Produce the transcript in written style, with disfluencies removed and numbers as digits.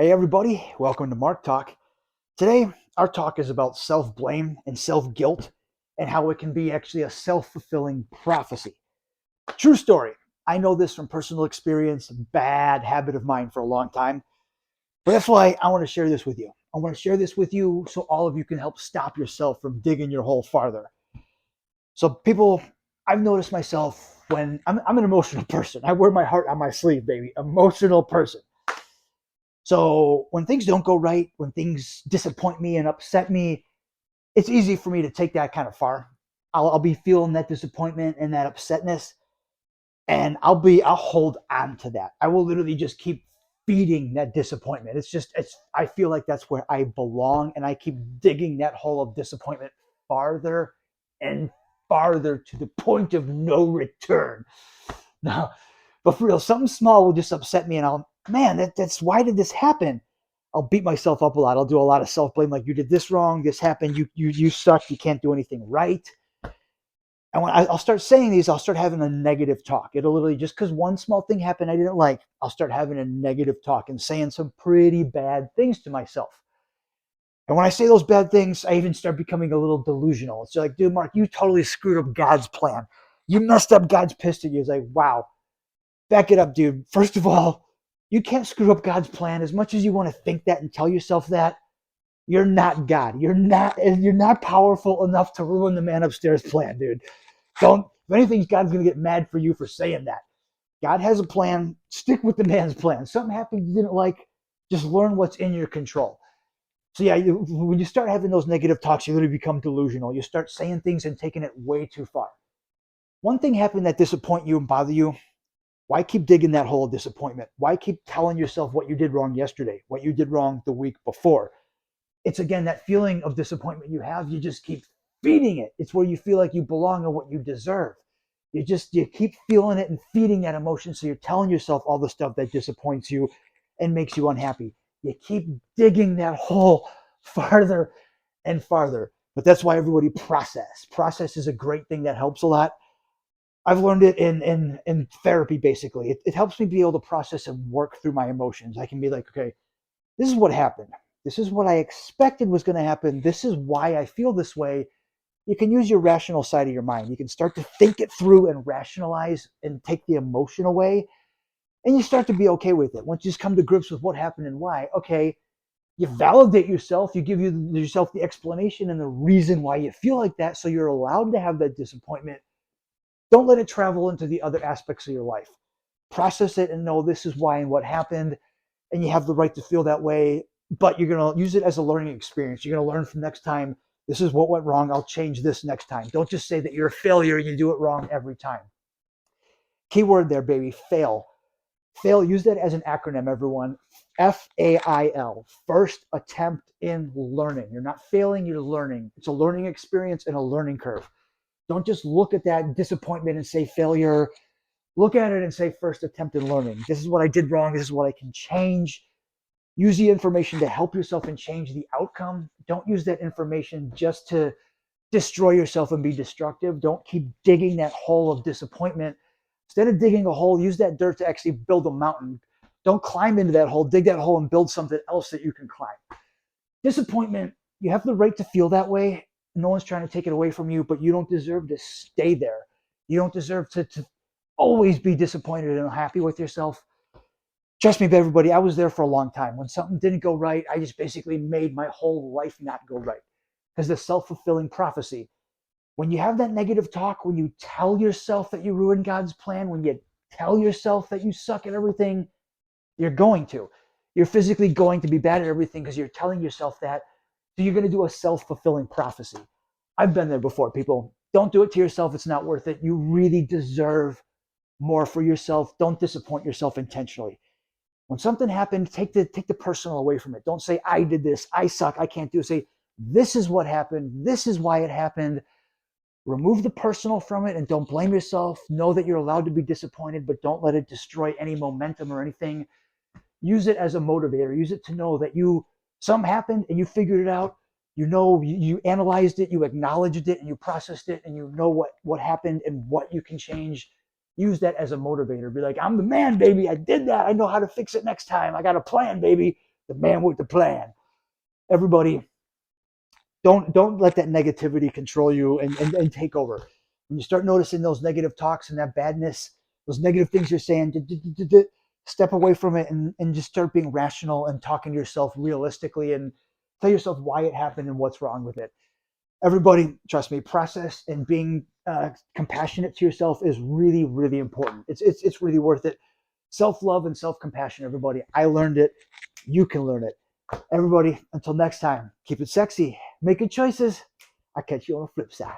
Hey everybody, welcome to Mark Talk. Today, our talk is about self-blame and self-guilt and how it can be actually a self-fulfilling prophecy. True story. I know this from personal experience, bad habit of mine for a long time. But that's why I want to share this with you. I want to share this with you so all of you can help stop yourself from digging your hole farther. So people, I've noticed myself when I'm an emotional person. I wear my heart on my sleeve, baby. Emotional person. So when things don't go right, when things disappoint me and upset me, it's easy for me to take that kind of far. I'll be feeling that disappointment and that upsetness, and I'll hold on to that. I will literally just keep feeding that disappointment. I feel like that's where I belong, and I keep digging that hole of disappointment farther and farther to the point of no return. Now, but for real, something small will just upset me, and that's why did this happen? I'll beat myself up a lot. I'll do a lot of self blame, like you did this wrong, this happened, you suck, you can't do anything right. And when I'll start saying these, I'll start having a negative talk. It'll literally just because one small thing happened I didn't like, I'll start having a negative talk and saying some pretty bad things to myself. And when I say those bad things, I even start becoming a little delusional. It's like, dude, Mark, you totally screwed up God's plan. You messed up. God's pissed at you. It's like, wow, back it up, dude. First of all, you can't screw up God's plan. As much as you want to think that and tell yourself that, you're not God. You're not powerful enough to ruin the man upstairs plan, dude. Don't. If anything, God's gonna get mad for you for saying that. God has a plan. Stick with the man's plan. Something happened you didn't like. Just learn what's in your control. So yeah, when you start having those negative talks, you literally become delusional. You start saying things and taking it way too far. One thing happened that disappoint you and bother you. Why keep digging that hole of disappointment? Why keep telling yourself what you did wrong yesterday, what you did wrong the week before? It's again that feeling of disappointment you have. You just keep feeding it. It's where you feel like you belong and what you deserve. You keep feeling it and feeding that emotion. So you're telling yourself all the stuff that disappoints you and makes you unhappy. You keep digging that hole farther and farther. But that's why everybody process. Process is a great thing that helps a lot. I've learned it in therapy. Basically, it helps me be able to process and work through my emotions. I can be like, okay, this is what happened. This is what I expected was going to happen. This is why I feel this way. You can use your rational side of your mind. You can start to think it through and rationalize and take the emotion away. And you start to be okay with it. Once you just come to grips with what happened and why, okay, you validate yourself. You give yourself the explanation and the reason why you feel like that. So you're allowed to have that disappointment. Don't let it travel into the other aspects of your life. Process it and know this is why and what happened. And you have the right to feel that way, but you're going to use it as a learning experience. You're going to learn from next time. This is what went wrong. I'll change this next time. Don't just say that you're a failure and you do it wrong every time. Keyword there, baby, fail. Fail, use that as an acronym, everyone. FAIL, first attempt in learning. You're not failing, you're learning. It's a learning experience and a learning curve. Don't just look at that disappointment and say failure. Look at it and say first attempt in learning. This is what I did wrong. This is what I can change. Use the information to help yourself and change the outcome. Don't use that information just to destroy yourself and be destructive. Don't keep digging that hole of disappointment. Instead of digging a hole, use that dirt to actually build a mountain. Don't climb into that hole. Dig that hole and build something else that you can climb. Disappointment, you have the right to feel that way. No one's trying to take it away from you, but you don't deserve to stay there. You don't deserve to always be disappointed and unhappy with yourself. Trust me, everybody, I was there for a long time. When something didn't go right, I just basically made my whole life not go right. Because the self-fulfilling prophecy, when you have that negative talk, when you tell yourself that you ruined God's plan, when you tell yourself that you suck at everything, you're going to. You're physically going to be bad at everything because you're telling yourself that. So you're going to do a self-fulfilling prophecy. I've been there before, people. Don't do it to yourself. It's not worth it. You really deserve more for yourself. Don't disappoint yourself intentionally. When something happened, take the personal away from it. Don't say, I did this, I suck, I can't do it. Say, this is what happened, this is why it happened. Remove the personal from it and don't blame yourself. Know that you're allowed to be disappointed, but don't let it destroy any momentum or anything. Use it as a motivator. Use it to know that something happened and you figured it out. You know, you analyzed it, you acknowledged it, and you processed it, and you know what happened and what you can change. Use that as a motivator. Be like, I'm the man, baby. I did that. I know how to fix it next time. I got a plan, baby. the man with the plan. Everybody, don't let that negativity control you and take over. When you start noticing those negative talks and that badness, those negative things you're saying, step away from it and just start being rational and talking to yourself realistically and tell yourself why it happened and what's wrong with it. Everybody, trust me, process and being compassionate to yourself is really, really important. It's really worth it. Self-love and self-compassion, everybody. I learned it. You can learn it. Everybody, until next time, keep it sexy. Make good choices. I'll catch you on the flip side.